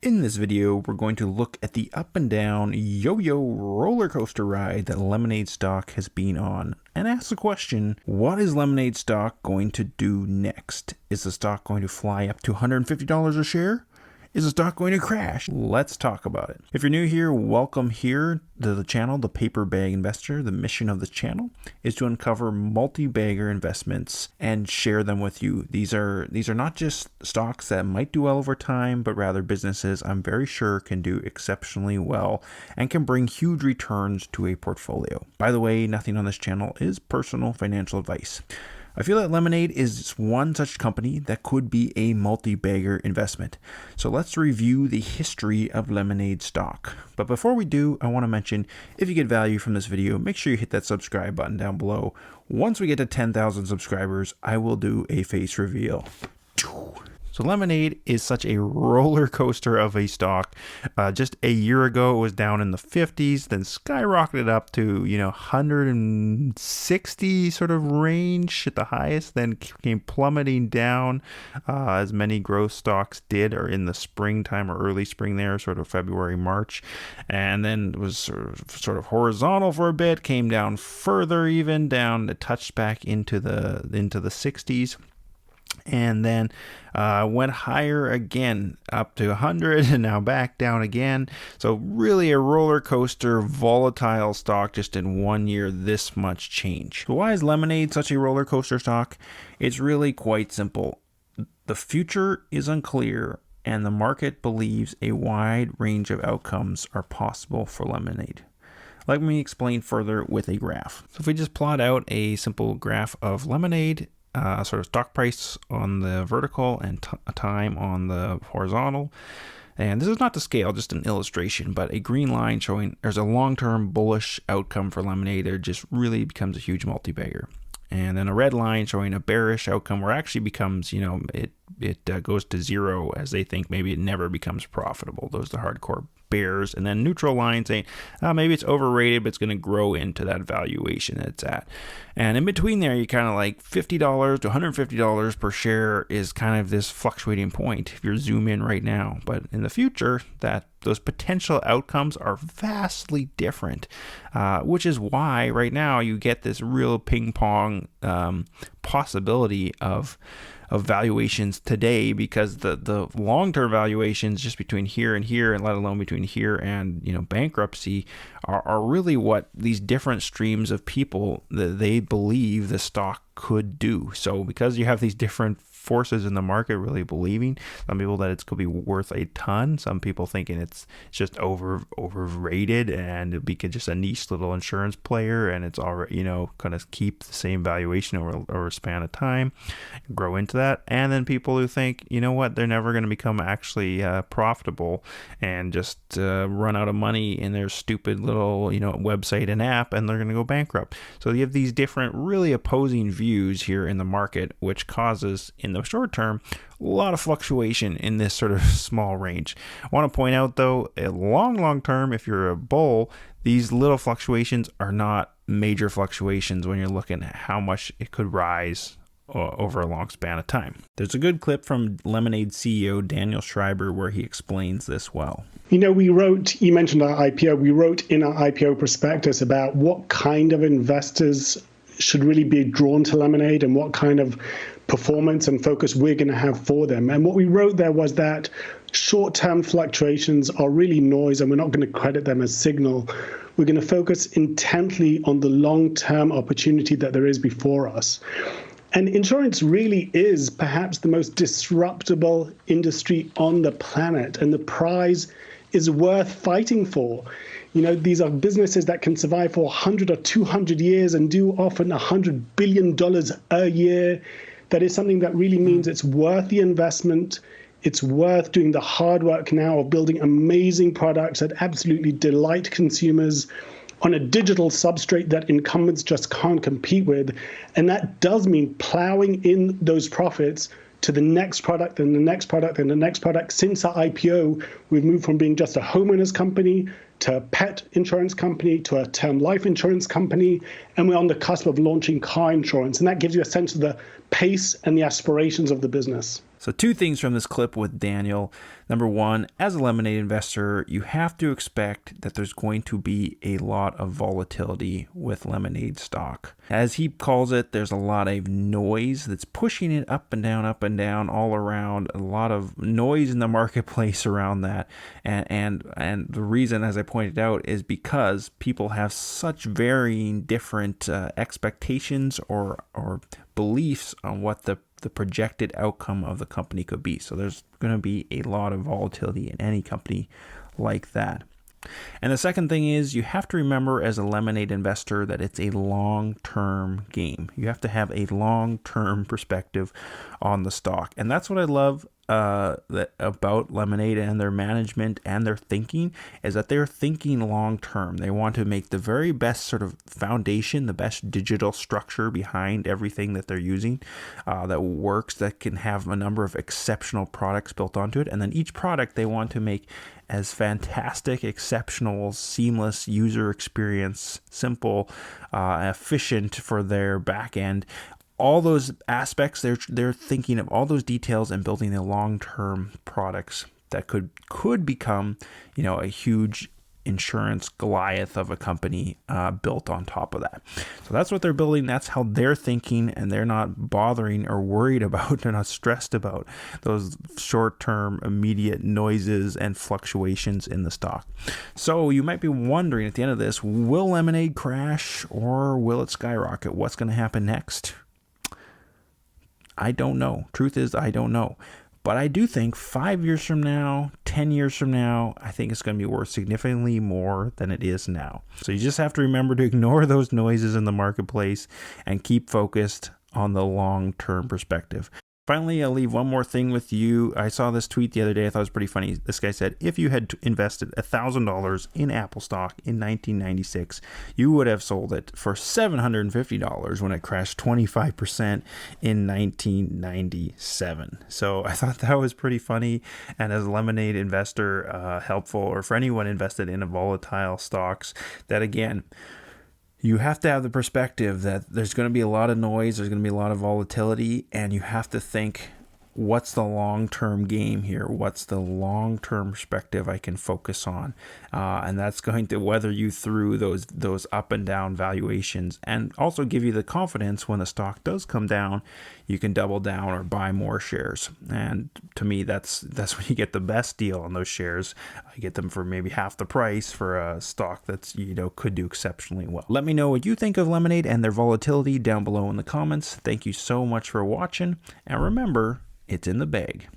In this video, we're going to look at the up and down yo-yo roller coaster ride that Lemonade stock has been on and ask the question, what is Lemonade stock going to do next? Is the stock going to fly up to $150 a share? Is the stock going to crash? Let's talk about it. If you're new here, welcome here to the channel, The Paper Bag Investor. The mission of the channel is to uncover multi-bagger investments and share them with you. These are not just stocks that might do well over time, but rather businesses I'm very sure can do exceptionally well and can bring huge returns to a portfolio. By the way, nothing on this channel is personal financial advice. I feel that Lemonade is one such company that could be a multi-bagger investment. So let's review the history of Lemonade stock. But before we do, I want to mention, if you get value from this video, make sure you hit that subscribe button down below. Once we get to 10,000 subscribers, I will do a face reveal. So Lemonade is such a roller coaster of a stock. Just a year ago, it was down in the 50s, then skyrocketed up to 160 sort of range at the highest, then came plummeting down as many growth stocks did, or in the springtime or early spring there, sort of February, March, and then was sort of horizontal for a bit, came down further, even down, touched back into the 60s. And then went higher again, up to 100, and now back down again. So really a roller coaster, volatile stock just in 1 year, this much change. So why is Lemonade such a roller coaster stock? It's really quite simple. The future is unclear, and the market believes a wide range of outcomes are possible for Lemonade. Let me explain further with a graph. So if we just plot out a simple graph of Lemonade, sort of stock price on the vertical and time on the horizontal. And this is not to scale, just an illustration, but a green line showing there's a long-term bullish outcome for Lemonade. There just really becomes a huge multi-bagger. And then a red line showing a bearish outcome where it actually becomes, it goes to zero, as they think maybe it never becomes profitable. Those are the hardcore bears. And then neutral line saying maybe it's overrated, but it's going to grow into that valuation that it's at. And in between there, you kind of like $50 to $150 per share is kind of this fluctuating point if you zoom in right now. But in the future, those potential outcomes are vastly different, which is why right now you get this real ping pong possibility of valuations today, because the long-term valuations just between here and here, and let alone between here and bankruptcy, are really what these different streams of people that they believe the stock could do. So because you have these different forces in the market really believing, some people that it's could be worth a ton, some people thinking it's just overrated and it'd be just a niche little insurance player and it's already kind of keep the same valuation over a span of time, grow into that. And then people who think they're never going to become actually profitable and just run out of money in their stupid little website and app, and they're going to go bankrupt. So you have these different really opposing views here in the market, which causes in the short term a lot of fluctuation in this sort of small range. I want to point out though, a long term, if you're a bull, these little fluctuations are not major fluctuations when you're looking at how much it could rise over a long span of time. There's a good clip from Lemonade CEO Daniel Schreiber where he explains this well. You mentioned our IPO, we wrote in our IPO prospectus about what kind of investors should really be drawn to Lemonade and what kind of performance and focus we're going to have for them. And what we wrote there was that short-term fluctuations are really noise, and we're not going to credit them as signal. We're going to focus intently on the long-term opportunity that there is before us. And insurance really is perhaps the most disruptable industry on the planet, and the prize is worth fighting for. These are businesses that can survive for 100 or 200 years and do often $100 billion a year. That is something that really means it's worth the investment. It's worth doing the hard work now of building amazing products that absolutely delight consumers on a digital substrate that incumbents just can't compete with. And that does mean plowing in those profits to the next product and the next product and the next product. Since our IPO, we've moved from being just a homeowners company to a pet insurance company to a term life insurance company, and we're on the cusp of launching car insurance. And that gives you a sense of the pace and the aspirations of the business. So 2 things from this clip with Daniel. Number 1, as a Lemonade investor, you have to expect that there's going to be a lot of volatility with Lemonade stock. As he calls it, there's a lot of noise that's pushing it up and down all around. A lot of noise in the marketplace around that. And the reason, as I pointed out, is because people have such varying different expectations or beliefs on what the projected outcome of the company could be. So there's going to be a lot of volatility in any company like that. And the second thing is you have to remember as a Lemonade investor that it's a long-term game. You have to have a long-term perspective on the stock. And that's what I love about Lemonade and their management and their thinking, is that they're thinking long term. They want to make the very best sort of foundation, the best digital structure behind everything that they're using that works, that can have a number of exceptional products built onto it. And then each product they want to make as fantastic, exceptional, seamless user experience, simple, efficient for their back end. All those aspects, they're thinking of all those details and building the long-term products that could become, a huge insurance Goliath of a company built on top of that. So that's what they're building. That's how they're thinking, and they're not bothering or worried about, they're not stressed about those short-term immediate noises and fluctuations in the stock. So you might be wondering at the end of this, will Lemonade crash or will it skyrocket? What's going to happen next? I don't know. Truth is, I don't know. But I do think 5 years from now, 10 years from now, I think it's going to be worth significantly more than it is now. So you just have to remember to ignore those noises in the marketplace and keep focused on the long-term perspective. Finally, I'll leave one more thing with you. I saw this tweet the other day. I thought it was pretty funny. This guy said, if you had invested $1,000 in Apple stock in 1996, you would have sold it for $750 when it crashed 25% in 1997. So I thought that was pretty funny. And as a Lemonade investor, helpful, or for anyone invested in a volatile stocks, that again, you have to have the perspective that there's going to be a lot of noise, there's going to be a lot of volatility, and you have to think, what's the long-term game here? What's the long-term perspective I can focus on? And that's going to weather you through those up and down valuations, and also give you the confidence when the stock does come down, you can double down or buy more shares. And to me, that's when you get the best deal on those shares. I get them for maybe half the price for a stock that's, could do exceptionally well. Let me know what you think of Lemonade and their volatility down below in the comments. Thank you so much for watching, and remember, it's in the bag.